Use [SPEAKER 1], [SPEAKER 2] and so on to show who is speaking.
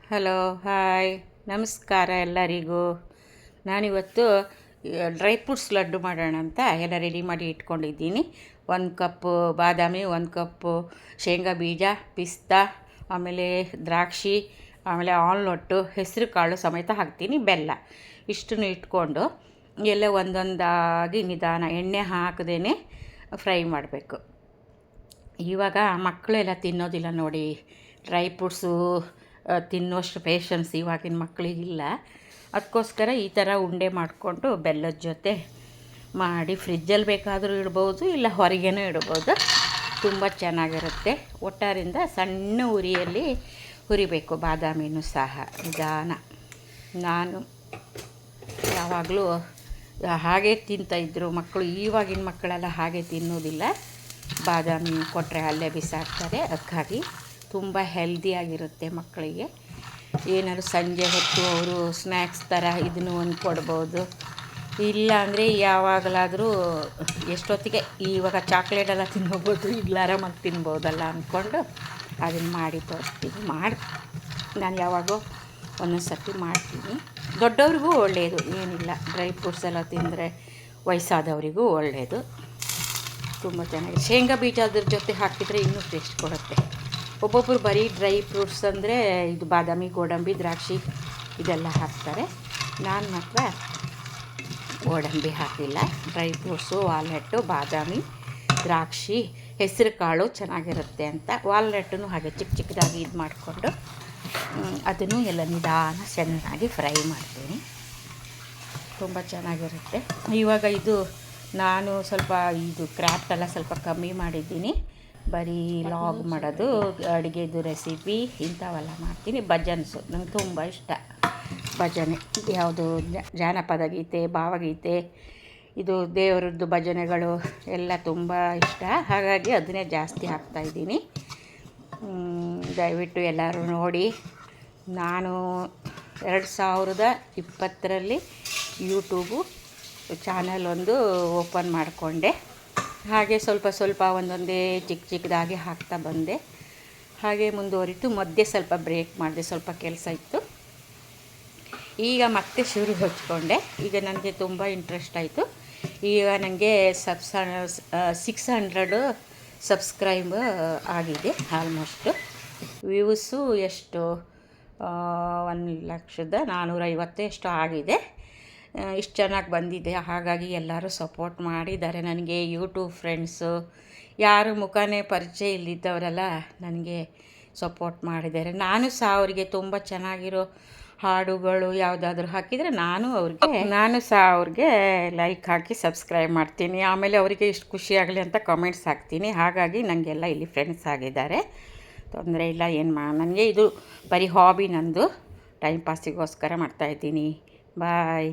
[SPEAKER 1] Hello, hi, ನಮಸ್ಕಾರ ಎಲ್ಲರಿಗೂ. ನಾನಿವತ್ತು ಡ್ರೈ ಫ್ರೂಟ್ಸ್ ಲಡ್ಡು ಮಾಡೋಣ ಅಂತ ಎಲ್ಲ ರೆಡಿ ಮಾಡಿ ಇಟ್ಕೊಂಡಿದ್ದೀನಿ. 1 ಕಪ್ಪು ಬಾದಾಮಿ, 1 ಕಪ್ಪು ಶೇಂಗಾ ಬೀಜ, ಪಿಸ್ತಾ, ಆಮೇಲೆ ದ್ರಾಕ್ಷಿ, ಆಮೇಲೆ ಆಲ್ನೊಟ್ಟು, ಹೆಸರು ಕಾಳು ಸಮೇತ ಹಾಕ್ತೀನಿ, ಬೆಲ್ಲ ಇಷ್ಟನ್ನು ಇಟ್ಕೊಂಡು ಎಲ್ಲ ಒಂದೊಂದಾಗಿ ನಿಧಾನ ಎಣ್ಣೆ ಹಾಕದೇ ಫ್ರೈ ಮಾಡಬೇಕು. ಇವಾಗ ಮಕ್ಕಳೆಲ್ಲ ತಿನ್ನೋದಿಲ್ಲ ನೋಡಿ, ಡ್ರೈ ಫ್ರೂಟ್ಸು ತಿನ್ನುವಷ್ಟು ಪೇಷನ್ಸ್ ಇವಾಗಿನ ಮಕ್ಕಳಿಗಿಲ್ಲ. ಅದಕ್ಕೋಸ್ಕರ ಈ ಥರ ಉಂಡೆ ಮಾಡಿಕೊಂಡು ಬೆಲ್ಲದ ಜೊತೆ ಮಾಡಿ ಫ್ರಿಜ್ಜಲ್ಲಿ ಬೇಕಾದರೂ ಇಡ್ಬೋದು, ಇಲ್ಲ ಹೊರಗೇನೂ ಇಡ್ಬೋದು. ತುಂಬ ಚೆನ್ನಾಗಿರುತ್ತೆ. ಒಟ್ಟಾರಿಂದ ಸಣ್ಣ ಉರಿಯಲ್ಲಿ ಹುರಿಬೇಕು ಬಾದಾಮಿನೂ ಸಹ ನಿಧಾನ. ನಾನು ಯಾವಾಗಲೂ ಹಾಗೆ ತಿಂತಾಯಿದ್ರು ಮಕ್ಕಳು. ಇವಾಗಿನ ಮಕ್ಕಳೆಲ್ಲ ಹಾಗೆ ತಿನ್ನೋದಿಲ್ಲ, ಬಾದಾಮಿ ಕೊಟ್ಟರೆ ಅಲ್ಲೇ ಬಿಸಾಕ್ತಾರೆ. ಅದಕ್ಕಾಗಿ ತುಂಬ ಹೆಲ್ದಿಯಾಗಿರುತ್ತೆ ಮಕ್ಕಳಿಗೆ. ಏನಾದ್ರು ಸಂಜೆ ಹೊತ್ತು ಅವರು ಸ್ನ್ಯಾಕ್ಸ್ ಥರ ಇದನ್ನು ಒಂದು ಕೊಡ್ಬೋದು. ಇಲ್ಲ ಅಂದರೆ ಯಾವಾಗಲಾದರೂ ಎಷ್ಟೊತ್ತಿಗೆ ಇವಾಗ ಚಾಕ್ಲೇಟೆಲ್ಲ ತಿನ್ಬೋದು, ಇಲ್ಲ ಆರಾಮಾಗಿ ತಿನ್ಬೋದಲ್ಲ ಅಂದ್ಕೊಂಡು ಅದನ್ನು ಮಾಡಿ ತೋರಿಸ್ತೀನಿ. ನಾನು ಯಾವಾಗೋ ಒಂದೊಂದು ಸರ್ತಿ ಮಾಡ್ತೀನಿ. ದೊಡ್ಡವ್ರಿಗೂ ಒಳ್ಳೆಯದು, ಏನಿಲ್ಲ, ಡ್ರೈ ಫ್ರೂಟ್ಸ್ ಎಲ್ಲ ತಿಂದರೆ ವಯಸ್ಸಾದವರಿಗೂ ಒಳ್ಳೆಯದು. ತುಂಬ ಚೆನ್ನಾಗಿ ಶೇಂಗಾ ಬೀಜ ಅದ್ರ ಜೊತೆ ಹಾಕಿದರೆ ಇನ್ನೂ ಟೇಸ್ಟ್ ಕೊಡುತ್ತೆ. ಒಬ್ಬೊಬ್ಬರು ಬರೀ ಡ್ರೈ ಫ್ರೂಟ್ಸ್ ಅಂದರೆ ಇದು ಬಾದಾಮಿ, ಗೋಡಂಬಿ, ದ್ರಾಕ್ಷಿ ಇದೆಲ್ಲ ಹಾಕ್ತಾರೆ. ನಾನು ಮಾತ್ರ ಗೋಡಂಬಿ ಹಾಕಿಲ್ಲ. ಡ್ರೈ ಫ್ರೂಟ್ಸು, ವಾಲ್ನಟ್ಟು, ಬಾದಾಮಿ, ದ್ರಾಕ್ಷಿ, ಹೆಸರು ಕಾಳು ಚೆನ್ನಾಗಿರುತ್ತೆ ಅಂತ ವಾಲ್ನಟ್ಟನ್ನು ಹಾಗೆ ಚಿಕ್ಕ ಚಿಕ್ಕದಾಗಿ ಇದು ಮಾಡಿಕೊಂಡು ಅದನ್ನು ಎಲ್ಲ ನಿಧಾನ ಚೆನ್ನಾಗಿ ಫ್ರೈ ಮಾಡ್ತೀನಿ. ತುಂಬ ಚೆನ್ನಾಗಿರುತ್ತೆ. ಇವಾಗ ಇದು ನಾನು ಸ್ವಲ್ಪ ಇದು ಕ್ರಾಫ್ಟೆಲ್ಲ ಸ್ವಲ್ಪ ಕಮ್ಮಿ ಮಾಡಿದ್ದೀನಿ. ಬರೀ ಲಾಗ್ ಮಾಡೋದು, ಅಡುಗೆದು ರೆಸಿಪಿ ಇಂಥವೆಲ್ಲ ಮಾಡ್ತೀನಿ. ಭಜನ್ಸು ನಂಗೆ ತುಂಬ ಇಷ್ಟ. ಭಜನೆ ಯಾವುದು ಜಾನಪದ ಗೀತೆ, ಭಾವಗೀತೆ, ಇದು ದೇವರದ್ದು ಭಜನೆಗಳು ಎಲ್ಲ ತುಂಬ ಇಷ್ಟ. ಹಾಗಾಗಿ ಅದನ್ನೇ ಜಾಸ್ತಿ ಹಾಕ್ತಾಯಿದ್ದೀನಿ. ದಯವಿಟ್ಟು ಎಲ್ಲರೂ ನೋಡಿ. ನಾನು 2020ರಲ್ಲಿ ಯೂಟ್ಯೂಬು ಚಾನಲ್ ಒಂದು ಓಪನ್ ಮಾಡಿಕೊಂಡೆ. ಹಾಗೆ ಸ್ವಲ್ಪ ಸ್ವಲ್ಪ ಒಂದೊಂದೇ ಚಿಕ್ಕ ಚಿಕ್ಕದಾಗಿ ಹಾಕ್ತಾ ಬಂದೆ. ಹಾಗೆ ಮುಂದುವರಿತು. ಮಧ್ಯೆ ಸ್ವಲ್ಪ ಬ್ರೇಕ್ ಮಾಡಿದೆ, ಸ್ವಲ್ಪ ಕೆಲಸ ಇತ್ತು. ಈಗ ಮತ್ತೆ ಶುರು ಹಚ್ಕೊಂಡೆ. ಈಗ ನನಗೆ ತುಂಬ ಇಂಟ್ರೆಸ್ಟ್ ಆಯಿತು. ಈಗ ನನಗೆ 600 ಸಬ್ಸ್ಕ್ರೈಬ್ ಆಗಿದೆ. ಆಲ್ಮೋಸ್ಟು ವ್ಯೂಸು ಎಷ್ಟು 1,450,000 ಎಷ್ಟು ಆಗಿದೆ. ಇಷ್ಟು ಚೆನ್ನಾಗಿ ಬಂದಿದೆ. ಹಾಗಾಗಿ ಎಲ್ಲರೂ ಸಪೋರ್ಟ್ ಮಾಡಿದ್ದಾರೆ ನನಗೆ. ಯೂಟ್ಯೂಬ್ ಫ್ರೆಂಡ್ಸು, ಯಾರು ಮುಖನೇ ಪರಿಚಯ ಇಲ್ಲದವರೆಲ್ಲ ನನಗೆ ಸಪೋರ್ಟ್ ಮಾಡಿದ್ದಾರೆ. ನಾನು ಸಹ ಅವರಿಗೆ ತುಂಬ ಚೆನ್ನಾಗಿರೋ ಹಾಡುಗಳು ಯಾವುದಾದ್ರೂ ಹಾಕಿದರೆ ನಾನು ಸಹ ಅವ್ರಿಗೆ ಲೈಕ್ ಹಾಕಿ ಸಬ್ಸ್ಕ್ರೈಬ್ ಮಾಡ್ತೀನಿ. ಆಮೇಲೆ ಅವರಿಗೆ ಇಷ್ಟು ಖುಷಿಯಾಗಲಿ ಅಂತ ಕಮೆಂಟ್ಸ್ ಹಾಕ್ತೀನಿ. ಹಾಗಾಗಿ ನನಗೆಲ್ಲ ಇಲ್ಲಿ ಫ್ರೆಂಡ್ಸ್ ಆಗಿದ್ದಾರೆ. ತೊಂದರೆ ಇಲ್ಲ. ನನಗೆ ಇದು ಬರೀ ಹಾಬಿ, ನಂದು ಟೈಮ್ ಪಾಸಿಗೋಸ್ಕರ ಮಾಡ್ತಾಯಿದ್ದೀನಿ. ಬಾಯ್.